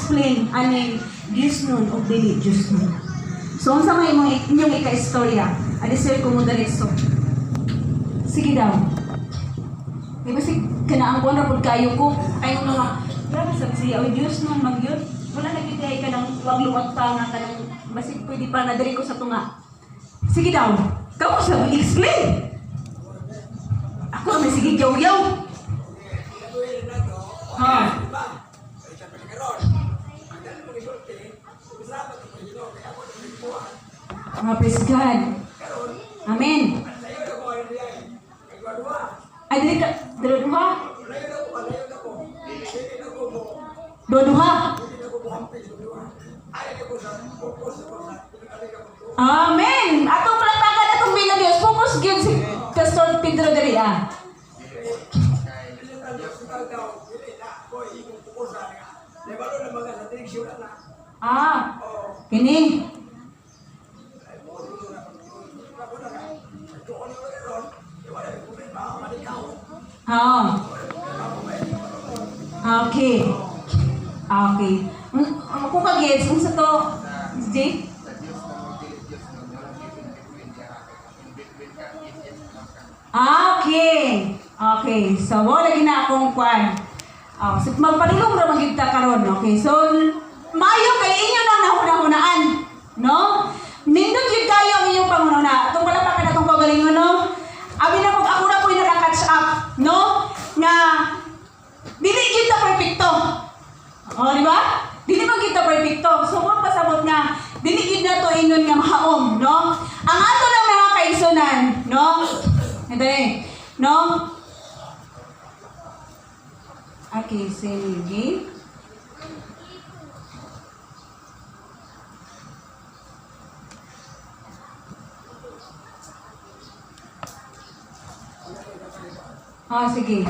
explain aning Diyos nun o dili Diyos nun. So, unsa may inyong ika-istorya, adisir ko mo diretso. Sige daw. Di ba si kanaangkon na po kayo ko, kayo mga, grabe sabi siya, o Diyos nun, mag-yun. Wala nagkikay ka ng wag luwag pa nga ka ng, basig pwede pa nadari ko sa tunga. Sige daw. Kamu sa explain. Ako naman sige yaw-yaw. Ha? Praise God. Amen. Ay, dili ka, dalawa. Dua-dua. Amen. Atong palakpakan atong bilang Dios. Focus gyud si Pastor Pedro diri ah. Kini. Okay. Okay. Kung kagets, kung sa to, Jay? Okay. Okay. So, wala gina akong kwan. So, magpadulong ra magiging karon. Okay. So, mayo kay inyo nang nahuna-hunaan. No? Nindot yun kayo ang inyong pangununa. Itong pala pa ka na itong kagalingon, no? Abi na kung ako na po'y nakaka-catch up. No? Nga, dili kita perfecto. O, di ba? Dili man kita perfecto. So, kung pasabot nga, dili kita to inyon nga mahaom. No? Ang ato ng mga kaigsunan, no? Ito eh. No? Okay, sige. Sige.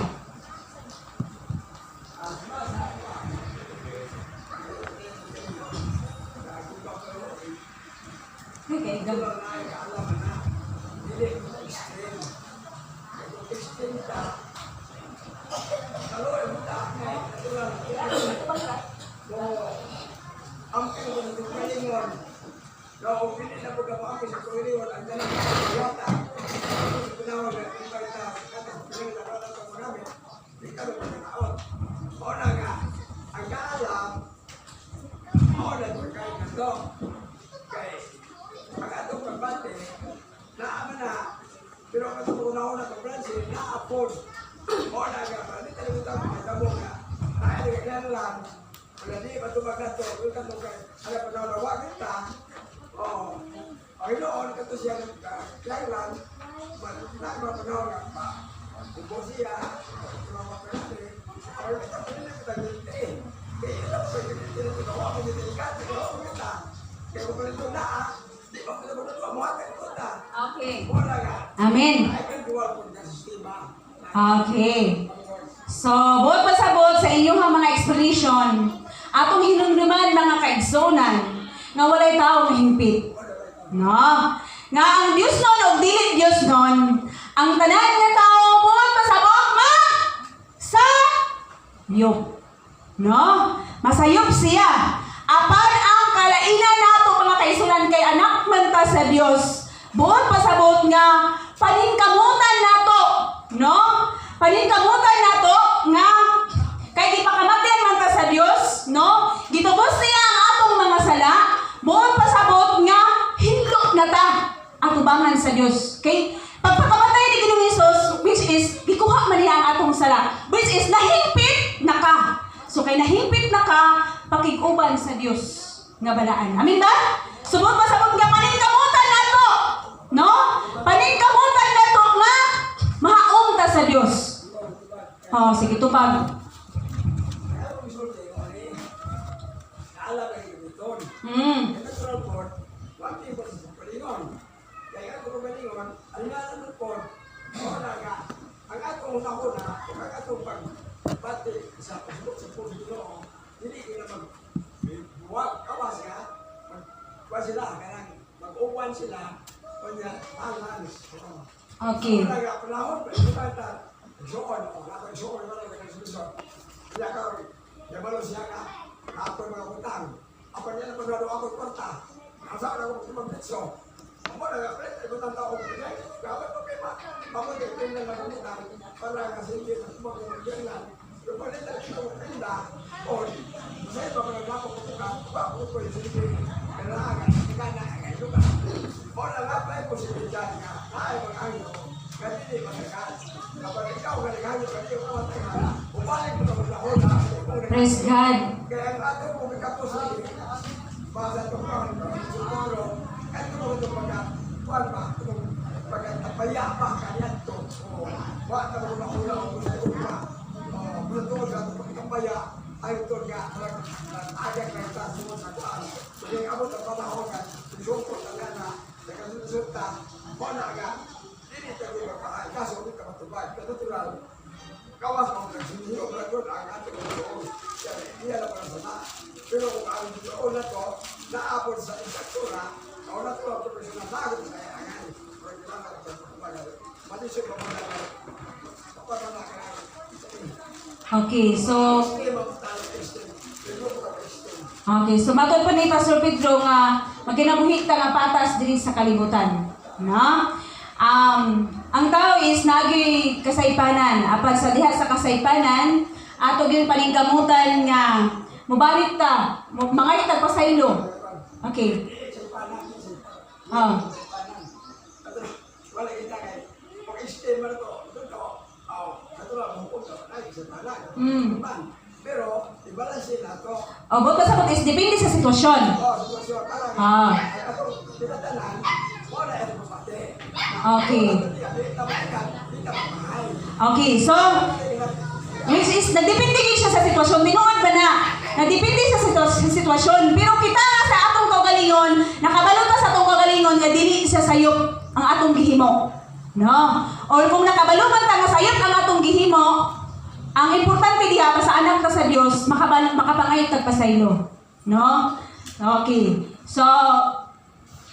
Okay, go. Okay. Amen. Okay. So, buot pasabot sa inyong mga explanation, atong hinumduman mga kaigsonan, nga walay tao mahingpit. No? Nga ang Diyos nun o dili Diyos nun, ang tanan nga tao buot pasabot sa yop. No? Masayop siya. Apan ang kalainan nato mga kaigsonan kay anak man ta sa Dios. Buot pasabot nga paningkamutan nato, no? Paningkamutan nato nga kay gipakamatyan man ta sa Dios, no? Gitubos niya ang atong mga sala, buot pasabot nga hindot na ta atubangan sa Dios. Okay? Pagpakamatay ni Ginoong Hesus, which is gikuha man niya ang atong sala, which is nahingpit na ka. So kay nahingpit na ka, pakiguban sa Dios nga balaan. Amin ba? Subot pasabot nga paningkamutan nato. No? Paningkamutan na to nga mahaom ta sa Dios. Sige, tupag. Okay. Ako mga utang. Apa niya na pagdalo ako kwarta. Asa na ako magpetso. Amo na nga pre, ibutang tao ko niya. Gawin ko kay ma. Ako kay pin na utang para kasi hindi na magpapagyan lang. Pero pala na ito ko pinda. O, masaya pa mga ako ko ka. Ako ko yung sige. Kailangan, kana, ngayon ka. O na nga pa yung posibilidad nga. Ay, mga ano. Ganito yung mga kapag ikaw galingan yung ganito yung kamatay hala. Upalik mo na ako na. Praise God. Kaya ang ato mo kapos sa basa itong siguro, kahit kung ito kuwan ba, itong pagkatapaya pa, kanya ito. Wala na mga ulang ang gusto ko pa. Betul sa itong pagkatapaya, ay ito nga, agad na ito sa kuwan. Kaya ang abot ang panahon ka, sumpo na nga na, nagkasusunta, wala nga, hindi tayo makahay, kaso hindi ka matubad, natural. Kawas mo ng sinyo, lagot ang ating doon. Hindi alam mo na sana. Pero kung ang doon na to, naapon sa instruktura, ako na ito ang professional lagot sa kayangan. Pero kailangan ito sa kumagal. Matisip mo muna na. Kapag na nakakaya. Okay, so Hindi mo matalo testing. Pero mo ka testing. okay, so matod pa ni Pastor Pedro nga magkinabuhi ta nga patas diri sa kalibutan, no? Ang tao is nagi kasaypanan. Apan sa diha sa kasaypanan, ato gyud paningkamutan nga mobalik ta, mangay ta pasaylo. Okay. Oh. Wala kita kay pag-extend mo na to, ito to, natural mo po to, ay, isa pala. Pero, ibalansin na to. Oh, buto sa is depende sa sitwasyon. Sitwasyon, parang, ako, tinatanan, wala yung mapate. Okay. Okay, so which is nagdepende gid siya sa sitwasyon. Tinuod ba na? Nagdepende sa sitwasyon. Pero kita nga sa atong kaugalingon, nakabalot pa sa atong kaugalingon nga dili sa sayop ang atong gihimo. No? Or kung nakabalo man ta nga sayop ang atong gihimo, ang importante diha pa sa anak ta sa Dios, makapangayot kag pasaylo. No? Okay. So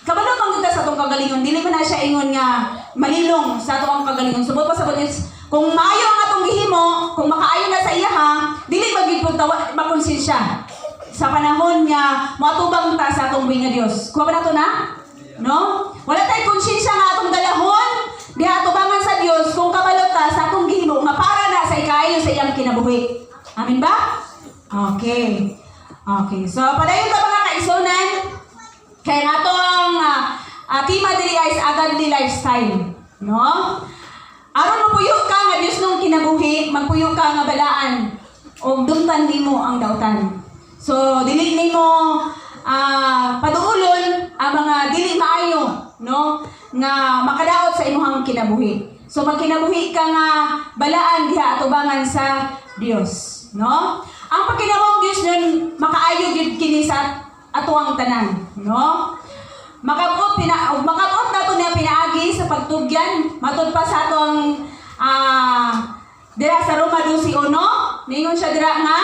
kabalo man gud sa atong kagalingon, dili man na siya ingon nga malilong sa atong kagalingon. Subot pa sa is kung maayo ang atong gihimo, kung makaayo na sa iyaha, dili magid pud makonsensya sa panahon nga matubang ta sa atong buhi nga Dios. Kuha ba nato na? No? Wala tay konsensya nga atong dalahon diha tubangan sa Dios kung kabalo ta sa atong gihimo nga para na sa ikaayo sa iyang kinabuhi. Amen ba? Okay. Okay. So padayon ta mga kaigsunan. Kaya nga ito ang tema diri is a godly lifestyle. No? Aron mo puyo ka nga Diyos nung kinabuhi, magpuyo ka nga balaan o dumtan nimo ang dautan. So, dili nimo paduulon ang mga dili maayo, no? Nga makadaot sa imong kinabuhi. So, magkinabuhi ka nga balaan diha atubangan sa Dios. No? Ang pagkinabuhi Diyos nun, makaayo gyud kini sa atuang tanan, no? Makabot na to niya pinaagi sa pagtugyan, matud pa sa atong dira sa Roma 12:1, ningon siya dira nga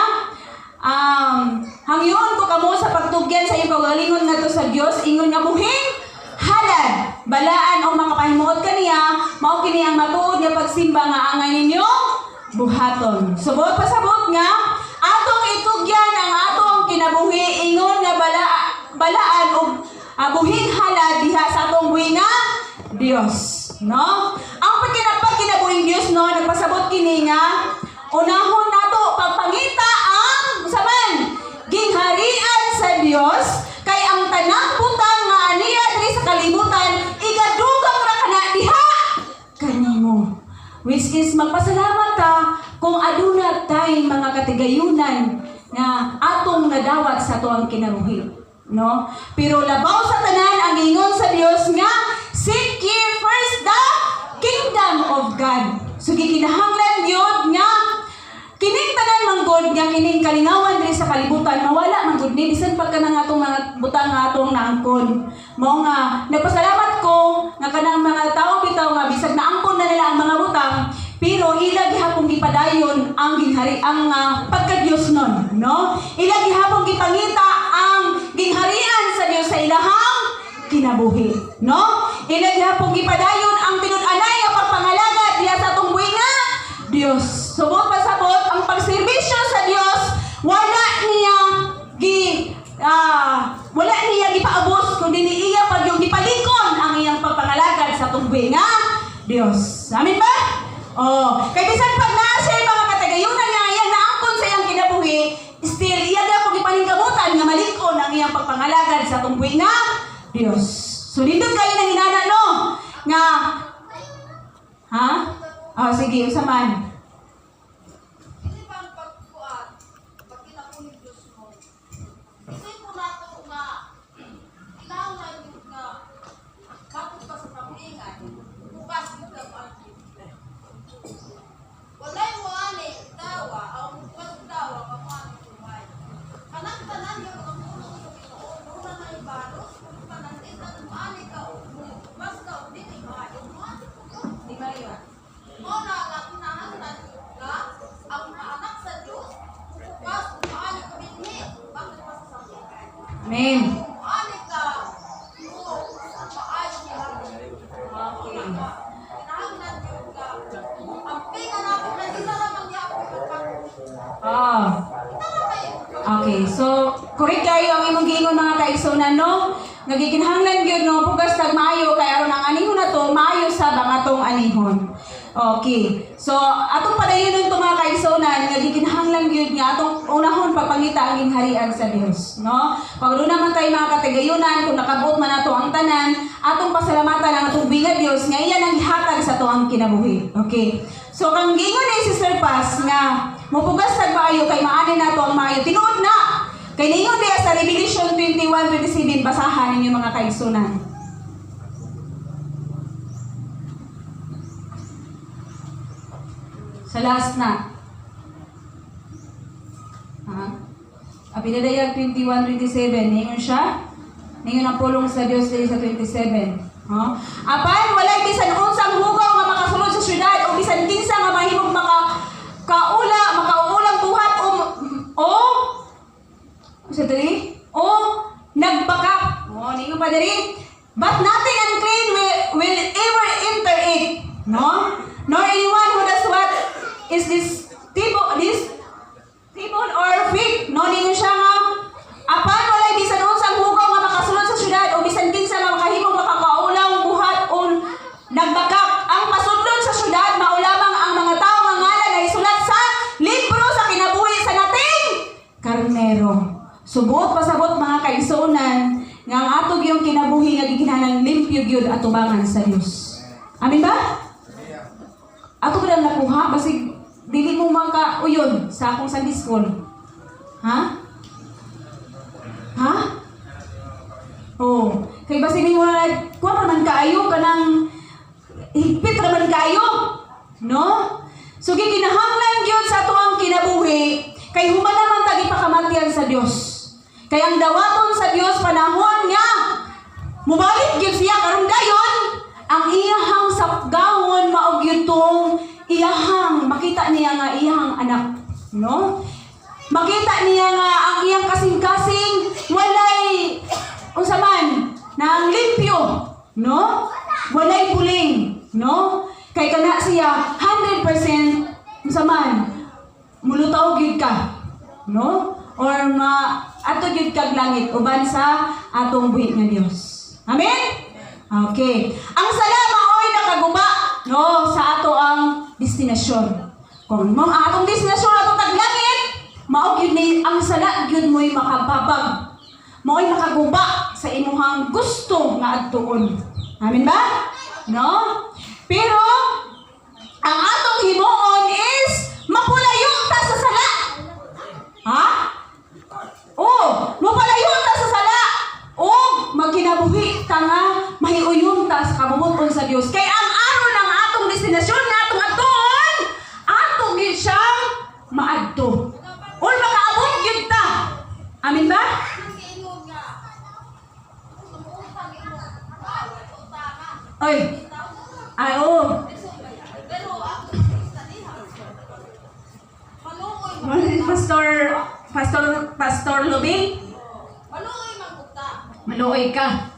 hangyon ko kamo sa pagtugyan sa iyong kaugalingon ngadto sa Dios, ingon nga buhing halad, balaan o makapahimuot kaniya, mao kini ang matuod nga pagsimba nga angay ninyo buhaton. Subot pasabot nga atong itugyan ang atong kinabuhi, ingon nga balaan o buhing halad diha sa atong buhi nga Dios, no? Ang pagkinabuhing Dios, no, nagpasabot kini nga unahon nato pagpangita ang saman gingharian sa Dios kay ang tanang butang nga aniya diri sa kalibutan igadugang ra kana diha kanimo, which is magpasalamat ta kung aduna tay mga katigayunan nga atong nadawat sa tuang kinabuhi. No? Pero labaw sa tanan ang ingon sa Dios nga seek ye first the kingdom of God. So gikinahanglan gyud nga kining tanan manggod nga kining kalingawan diri sa kalibutan mawala manggod ni bisan pag kanang atong mga butang nga atong naangkon. Mao nga nagpasalamat ko nga kanang mga tawo bitaw nga bisag naangkon na nila ang mga butang pero ila gihapon gipadayon ang ginghari ang pagka-Dios nun, no? Ila gihapon gipangita ang gingharian sa Dios sa ilahang kinabuhi, no? Ila gihapon gipadayon ang tinud-anay nga pagpangalaga diha sa atong buhi nga Dios. Subot pasabot ang pagserbisyo sa Dios wala niya kundi ni iya pag yung gipalikon ang iyang pagpangalagad sa tungwi nga Dios. Amin ba? Oh, kay bisan pag naa siya mga katagayunan nga iya naangkon sa iyang kinabuhi, still iya na pag ipaningkamutan nga malikon ang iyang pagpangalagad sa tungwi nga Dios. So nindot kayo na hinana no nga ha? Oh, sige, usa man. Hindi ba ang pagkuhan, pag kinakunin Diyos mo, isip mo na ito nga, kailangan yung nga, bakit ka sa kamulingan, bukas yung kapatid. Walay mo ani, dawa, ang bukas dawa, kapatid kumay. Kanak-tanan yung pagkakulong sa Pinoon, muna na ibalos, kung pananditan mo ani ka, bukas ka, hindi na ibalos mo, Di ba yun? Muna nga kinahanglan ka ang maanak sa Diyos, bukas maani ka binhi, bakit pa sa sabihan? Amen. Maani ka, mo, maani niya hangin. Okay. Kinahanglan yun ka. Ang pinga natin na isa naman niya ako kapag Ah. Okay, so correct kayo ang imong giingon mga kaigsunan no. Nagikinhanglan gyud no pugas tag maayo kay aron ang anihon na to maayo sa bangatong anihon. Okay. So atong padayon to mga kaigsunan nagikinhanglan gyud nga atong unahon pagpangita ang gingharian sa Dios, no? Pag naman tayo mga katigayunan kung nakabot man nato ang tanan, atong pasalamatan ang atong bingad Dios nga iya nang gihatag sa tuang kinabuhi. Okay. So kang giingon ni Sister Paz nga mupugas tag maayo kay maani nato ang maayo tinuod na. Kay ningon diya sa Revelation 21:27 basahan ninyo mga kaigsunan. Sa last na. Ha? Abinadayag 21:27 ningon siya. Ningon ang pulong sa Dios diri sa 27. Ha? Apan walay bisan unsang hugaw nga makasulod sa syudad o bisan kinsa nga mahimong makaulang buhat sa diri? O nagbakak. O ningon pa diri. But nothing unclean will ever enter it. No? Nor anyone who does what is this table or fig. No, ningon siya nga. Apan walay bisan unsang hugaw nga makasulod sa syudad o bisan kinsa nga makahimong makakaulang buhat o nagbakak. Ang pasudlon sa syudad mao lamang ang mga tawo nga ngalan ay isulat sa libro sa kinabuhi sa nating karnero. Subuot pasabot mga kaigsunan nga ang atog yung kinabuhi nga gikinahanglan limpyo gyud atubangan sa Dios. Amin ba? Ato ko lang nakuha basig dili mo maka-uyon sa akong Sunday school. Ha? Ha? Oh, kay basig mo na kuha man kaayo kanang higpit raman kaayo, no? So gikinahanglan gyud sa tuang kinabuhi kay humana man tagi pakamatyan sa Dios. Kay ang dawaton sa Dios panahon nga mubalik gyud siya karon dayon ang iyahang sapgawon mao gyud tong iyahang makita niya nga iyahang anak, no? Makita niya nga ang iyang kasing-kasing walay unsa man nang limpyo, no? Walay puling, no? Kay kana siya 100% unsa man mulutaw gyud ka, no? Or ato gyud kag langit uban sa atong buhi nga Dios. Amen? Okay. Ang sala maoy nakaguba no sa ato ang destinasyon. Kung ang atong destinasyon ato kag langit, mao gyud ni ang sala gyud mo'y makababag. Maoy nakaguba sa imuhang gusto nga adtuon. Amen ba? No? Pero ang atong himuon is mapulayo ta sa sala. Ha? Oh, mapalayo ta sa sala. Oh, magkinabuhi ta nga mahiuyon ta sa kabubuton sa Dios. Kay ang aron ng atong destinasyon nga atong atuon, atong gyud siyang maadto. Or makaabot gyud ta. Amin ba? ang giingon nga, sumuutang imo, utangan. Oy. Ay, oh. Pero ako sa diha, maluoy Pastor Lubing, maluoy magbuta. maluoy ka.